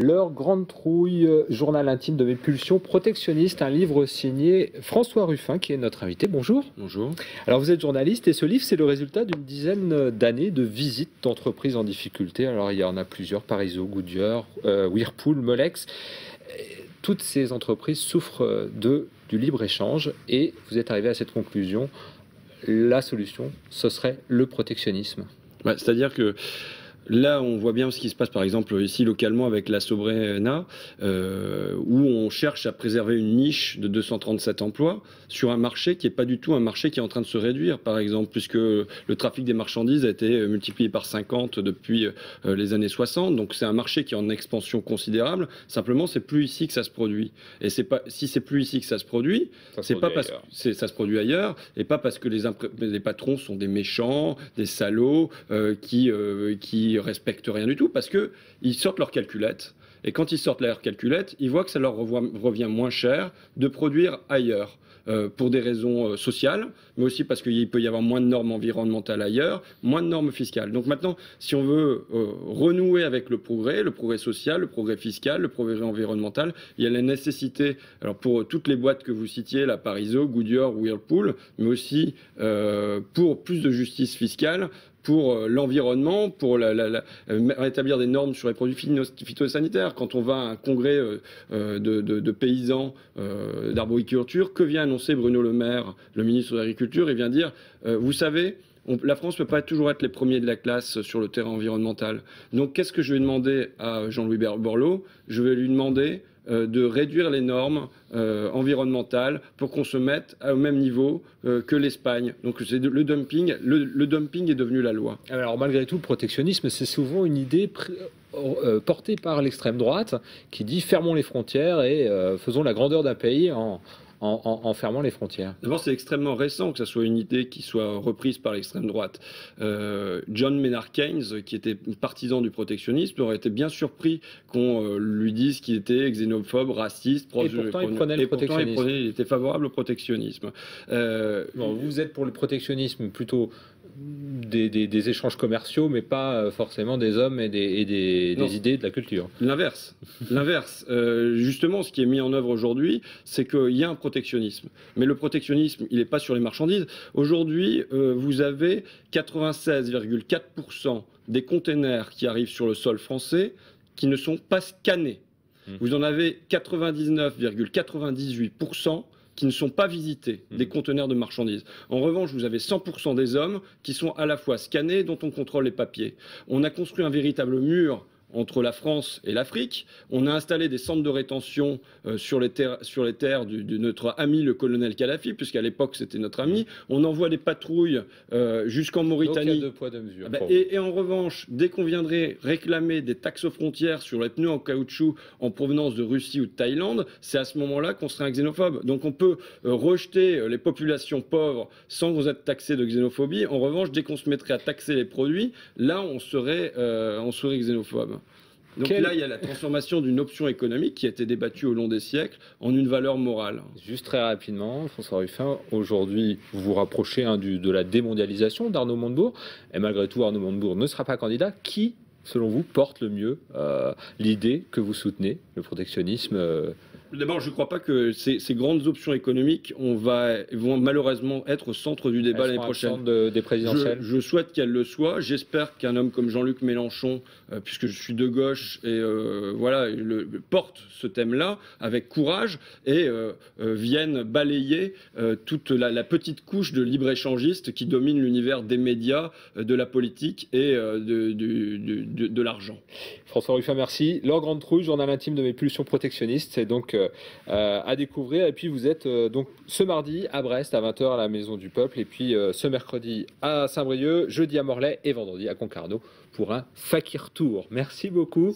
Leur grande trouille, journal intime de mes pulsions protectionnistes, un livre signé François Ruffin, qui est notre invité. Bonjour. Bonjour. Alors vous êtes journaliste et ce livre, c'est le résultat d'une dizaine d'années de visites d'entreprises en difficulté. Alors il y en a plusieurs, Parizeau, Goodyear, Whirlpool, Molex. Toutes ces entreprises souffrent du libre-échange et vous êtes arrivé à cette conclusion. La solution, ce serait le protectionnisme. C'est-à-dire que là, on voit bien ce qui se passe, par exemple, ici localement avec la Sobrena, où on cherche à préserver une niche de 237 emplois sur un marché qui n'est pas du tout un marché qui est en train de se réduire, par exemple, puisque le trafic des marchandises a été multiplié par 50 depuis les années 60. Donc c'est un marché qui est en expansion considérable. Simplement, c'est plus ici que ça se produit. Et c'est pas, si c'est plus ici que ça se produit, c'est pas parce que ça se produit ailleurs, et pas parce que les patrons sont des méchants, des salauds qui respectent rien du tout, parce que ils sortent leur calculette, et quand ils sortent leur calculette, ils voient que ça leur revient moins cher de produire ailleurs, pour des raisons sociales, mais aussi parce qu'il peut y avoir moins de normes environnementales ailleurs, moins de normes fiscales. Donc maintenant, si on veut renouer avec le progrès social, le progrès fiscal, le progrès environnemental, il y a la nécessité, alors pour toutes les boîtes que vous citiez, la Parizeau, Goodyear, Whirlpool, mais aussi pour plus de justice fiscale, pour l'environnement, pour rétablir des normes sur les produits phytosanitaires. Quand on va à un congrès de paysans d'arboriculture, que vient annoncer Bruno Le Maire, le ministre de l'Agriculture? Il vient dire, vous savez, la France ne peut pas toujours être les premiers de la classe sur le terrain environnemental. Donc qu'est-ce que je vais demander à Jean-Louis Borloo? Je vais lui demander de réduire les normes environnementales pour qu'on se mette au même niveau que l'Espagne. Donc c'est le dumping. Le dumping est devenu la loi. Alors malgré tout, le protectionnisme, c'est souvent une idée portée par l'extrême droite qui dit fermons les frontières et faisons la grandeur d'un pays en fermant les frontières. D'abord, c'est extrêmement récent que ça soit une idée qui soit reprise par l'extrême droite. John Maynard Keynes, qui était partisan du protectionnisme, aurait été bien surpris qu'on lui dise qu'il était xénophobe, raciste, et pourtant, il prenait le protectionnisme. Il était favorable au protectionnisme. Bon, vous êtes pour le protectionnisme plutôt des échanges commerciaux, mais pas forcément des hommes et des idées de la culture. L'inverse. Justement, ce qui est mis en œuvre aujourd'hui, c'est qu'il y a un protectionnisme. Mais le protectionnisme, il n'est pas sur les marchandises. Aujourd'hui, vous avez 96,4% des containers qui arrivent sur le sol français qui ne sont pas scannés. Vous en avez 99,98% qui ne sont pas visités, des conteneurs de marchandises. En revanche, vous avez 100% des hommes qui sont à la fois scannés, dont on contrôle les papiers. On a construit un véritable mur entre la France et l'Afrique. On a installé des centres de rétention sur les terres de notre ami le colonel Kadhafi, puisqu'à l'époque c'était notre ami. On envoie des patrouilles jusqu'en Mauritanie. Donc il y a deux poids, deux mesures. Et en revanche, dès qu'on viendrait réclamer des taxes aux frontières sur les pneus en caoutchouc en provenance de Russie ou de Thaïlande, c'est à ce moment-là qu'on serait un xénophobe. Donc on peut rejeter les populations pauvres sans être taxé de xénophobie. En revanche, dès qu'on se mettrait à taxer les produits, là on serait xénophobe. Donc là, il y a la transformation d'une option économique qui a été débattue au long des siècles en une valeur morale. Juste très rapidement, François Ruffin, aujourd'hui, vous vous rapprochez de la démondialisation d'Arnaud Montebourg, et malgré tout, Arnaud Montebourg ne sera pas candidat. Qui, selon vous, porte le mieux l'idée que vous soutenez, le protectionnisme D'abord, je ne crois pas que ces grandes options économiques vont malheureusement être au centre du débat l'année prochaine. Des présidentielles. Je souhaite qu'elles le soient. J'espère qu'un homme comme Jean-Luc Mélenchon, puisque je suis de gauche, et porte ce thème-là avec courage et vienne balayer toute la petite couche de libre-échangistes qui domine l'univers des médias, de la politique et de l'argent. François Ruffin, merci. Leur grande trouille, journal intime de mes pulsions protectionnistes, c'est donc à découvrir. Et puis vous êtes donc ce mardi à Brest à 20h à la Maison du Peuple, et puis ce mercredi à Saint-Brieuc, jeudi à Morlaix et vendredi à Concarneau pour un Fakir Tour. Merci beaucoup.